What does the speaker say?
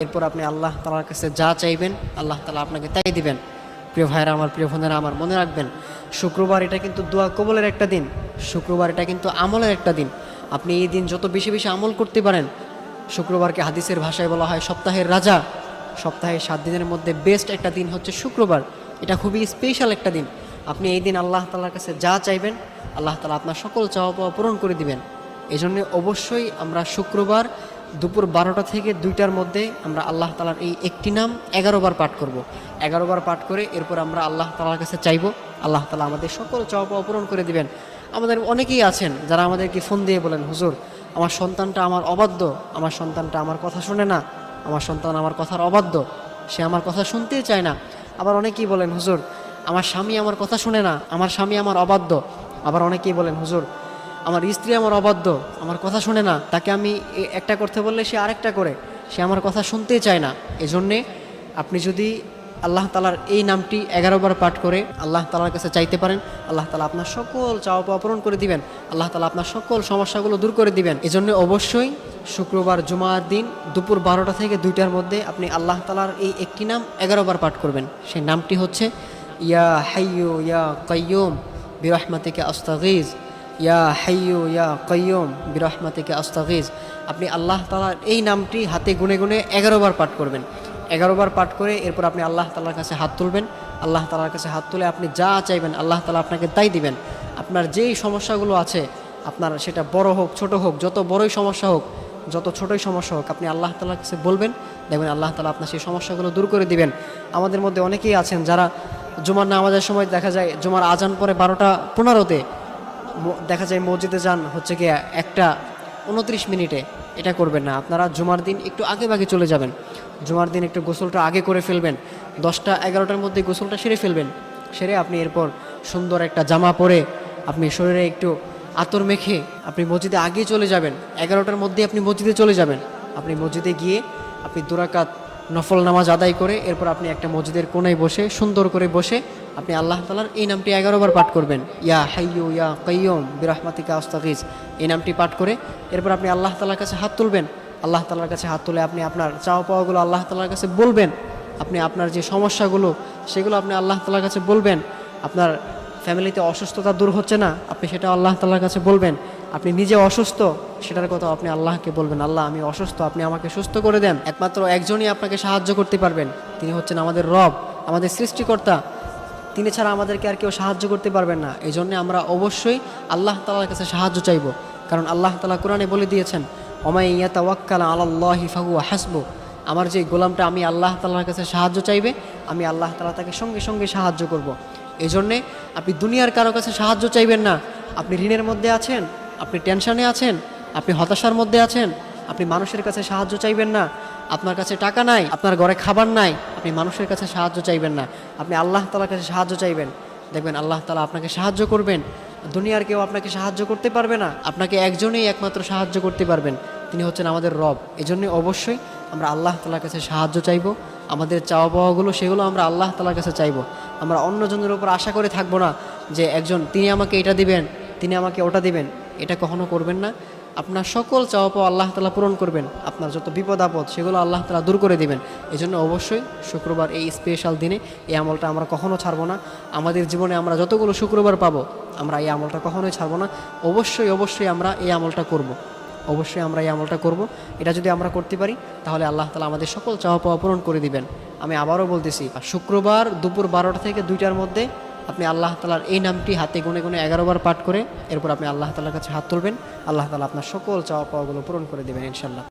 এরপর আপনি আল্লাহ তাআলার কাছে যা চাইবেন আল্লাহ তাআলা আপনাকে তাই দিবেন। প্রিয় ভাইরা আমার, প্রিয় বোনেরা আমার, মনে রাখবেন শুক্রবার এটা কিন্তু দোয়া কবুলের একটা দিন। শুক্রবার এটা কিন্তু আমলের একটা দিন। আপনি এই দিন যত বেশি বেশি আমল করতে পারেন, শুক্রবারকে হাদিসের ভাষায় বলা হয় সপ্তাহের রাজা। সপ্তাহের 7 দিনের মধ্যে বেস্ট একটা দিন হচ্ছে শুক্রবার। এটা খুবই স্পেশাল একটা দিন। আপনি এই দিন আল্লাহ তাআলার কাছে যা চাইবেন আল্লাহ তাআলা আপনার সকল চাওয়া পাওয়া পূরণ করে দিবেন। এই জন্য অবশ্যই আমরা শুক্রবার দুপুর 12টা থেকে 2টার মধ্যে আমরা আল্লাহ তাআলার এই একটি নাম 11 বার পাঠ করব। 11 বার পাঠ করে এরপর আমরা আল্লাহ তাআলার কাছে চাইবো, আল্লাহ তাআলা আমাদের সকল চাওয়া পাওয়া পূরণ করে দিবেন। আমাদের অনেকেই আছেন যারা আমাদেরকে ফোন দিয়ে বলেন, হুজুর আমার সন্তানটা আমার অবাধ্য, আমার সন্তানটা আমার কথা শুনে না, আমার সন্তান আমার কথার অবাধ্য, সে আমার কথা শুনতেই চায় না। আবার অনেকেই বলেন, হুজুর আমার স্বামী আমার কথা শুনে না, আমার স্বামী আমার অবাধ্য। আবার অনেকেই বলেন, হুজুর আমার স্ত্রী আমার অবাধ্য, আমার কথা শুনে না, তাকে আমি একটা করতে বললে সে আরেকটা করে, সে আমার কথা শুনতেই চায় না। এজন্যে আপনি যদি আল্লাহ তাআলার এই নামটি 11 বার পাঠ করে আল্লাহ তাআলার কাছে চাইতে পারেন, আল্লাহ তাআলা আপনার সকল চাওয়া পাওয়া পূরণ করে দিবেন। আল্লাহ তাআলা আপনার সকল সমস্যাগুলো দূর করে দিবেন। এজন্য অবশ্যই শুক্রবার জুমার দিন দুপুর 12টা থেকে 2টার মধ্যে আপনি আল্লাহ তাআলার এই একটি নাম 11 বার পাঠ করবেন। সেই নামটি হচ্ছে ইয়া হাইয়ু ইয়া কাইয়ুম বিরহমাতিকা আস্তাগীজ, ইয়া হাইয়ু ইয়া কাইয়ুম বিরহমাতিকা আস্তাগীজ। আপনি আল্লাহ তাআলার এই নামটি হাতে গুনে গুনে 11 বার পাঠ করবেন। 11 বার পাঠ করে এরপর আপনি আল্লাহ তাআলার কাছে হাত তুলবেন। আল্লাহ তাআলার কাছে হাত তুলে আপনি যা চাইবেন আল্লাহ তাআলা আপনাকে তাই দিবেন। আপনার যেই সমস্যাগুলো আছে, আপনার সেটা বড় হোক ছোট হোক, যত বড়ই সমস্যা হোক, যত ছোটই সমস্যা হোক, আপনি আল্লাহ তাআলার কাছে বলবেন, দেখবেন আল্লাহ তাআলা আপনার সেই সমস্যাগুলো দূর করে দিবেন। আমাদের মধ্যে অনেকেই আছেন যারা জুমার নামাজের সময় দেখা যায় জুমার আজান পরে 12টা 15-তে দেখা যায় মসজিদে যান হচ্ছে কি 1টা 29 মিনিটে। এটা করবেন না। আপনারা জুমার দিন একটু আগে ভাগে চলে যাবেন। জুমার দিন একটু গোসলটা আগে করে ফেলবেন। 10টা 11টার মধ্যে গোসলটা সেরে ফেলবেন। সেরে আপনি এরপর সুন্দর একটা জামা পরে আপনি শরীরে একটু আতর মেখে আপনি মসজিদে আগেই চলে যাবেন। 11টার মধ্যে আপনি মসজিদে চলে যাবেন। আপনি মসজিদে গিয়ে আপনি 2 রাকাত নফল নামাজ আদায় করে এরপর আপনি একটা মসজিদের কোণায় বসে সুন্দর করে বসে আপনি আল্লাহ তাআলার এই নামটি 11 বার পাঠ করবেন। ইয়া হাইয়ু ইয়া কাইয়ুম বিরহমাতিকা আস্তাগীজ, এই নামটি পাঠ করে এরপর আপনি আল্লাহ তাআলার কাছে হাত তুলবেন। আল্লাহ তাআলার কাছে হাত তুলে আপনি আপনার চাওয়া পাওয়াগুলো আল্লাহ তাআলার কাছে বলবেন। আপনি আপনার যে সমস্যাগুলো সেগুলো আপনি আল্লাহ তাআলার কাছে বলবেন। আপনার ফ্যামিলিতে অসুস্থতা দূর হচ্ছে না, আপনি সেটা আল্লাহ তাআলার কাছে বলবেন। আপনি নিজে অসুস্থ, সেটার কথা আপনি আল্লাহকে বলবেন, আল্লাহ আমি অসুস্থ, আপনি আমাকে সুস্থ করে দেন। একমাত্র একজনই আপনাকে সাহায্য করতে পারবেন, তিনি হচ্ছেন আমাদের রব, আমাদের সৃষ্টিকর্তা। তিনি ছাড়া আমাদেরকে আর কেউ সাহায্য করতে পারবেন না। এই জন্যে আমরা অবশ্যই আল্লাহ তাআলার কাছে সাহায্য চাইব। কারণ আল্লাহ তাআলা কোরআনে বলে দিয়েছেন, ওমাই ইয়াতাওয়াক্কাল আলাল্লাহি ফাহুয়া হাসবু। আমার যে গোলামটা আমি আল্লাহ তাআলার কাছে সাহায্য চাইবে, আমি আল্লাহ তাআলা তাকে সঙ্গে সঙ্গে সাহায্য করব। এই জন্যে আপনি দুনিয়ার কারো কাছে সাহায্য চাইবেন না। আপনি ঋণের মধ্যে আছেন, আপনি টেনশনে আছেন, আপনি হতাশার মধ্যে আছেন, আপনি মানুষের কাছে সাহায্য চাইবেন না। আপনার কাছে টাকা নাই, আপনার ঘরে খাবার নাই, আপনি মানুষের কাছে সাহায্য চাইবেন না। আপনি আল্লাহ তাআলার কাছে সাহায্য চাইবেন, দেখবেন আল্লাহ তাআলা আপনাকে সাহায্য করবেন। দুনিয়ার কেউ আপনাকে সাহায্য করতে পারবে না। আপনাকে একজনেই একমাত্র সাহায্য করতে পারবেন, তিনি হচ্ছেন আমাদের রব। এজন্য অবশ্যই আমরা আল্লাহ তাআলার কাছে সাহায্য চাইব। আমাদের চাওয়া পাওয়াগুলো সেগুলো আমরা আল্লাহ তাআলার কাছে চাইব। আমরা অন্যজনের উপর আশা করে থাকবো না যে একজন তিনি আমাকে এটা দিবেন, তিনি আমাকে ওটা দিবেন। এটা কখনো করবেন না। আপনার সকল চাওয়া পাওয়া আল্লাহ তাআলা পূরণ করবেন। আপনার যত বিপদ আপদ সেগুলো আল্লাহ তাআলা দূর করে দিবেন। এই জন্য অবশ্যই শুক্রবার এই স্পেশাল দিনে এই আমলটা আমরা কখনো ছাড়বো না। আমাদের জীবনে আমরা যতগুলো শুক্রবার পাবো আমরা এই আমলটা কখনোই ছাড়বো না। অবশ্যই অবশ্যই আমরা এই আমলটা করব। অবশ্যই আমরা এই আমলটা করব। এটা যদি আমরা করতে পারি তাহলে আল্লাহ তাআলা আমাদের সকল চাওয়া পাওয়া পূরণ করে দিবেন। আমি আবারও বলতেছি, শুক্রবার দুপুর 12টা থেকে 2টার মধ্যে আপনি আল্লাহ তাআলার এই নামটি হাতে গুনে গুনে 11 বার পাঠ করে এরপর আপনি আল্লাহ তাআলার কাছে হাত তুলবেন। আল্লাহ তাআলা আপনার সকল চাওয়া পাওয়াগুলো পূরণ করে দেবেন ইনশাআল্লাহ।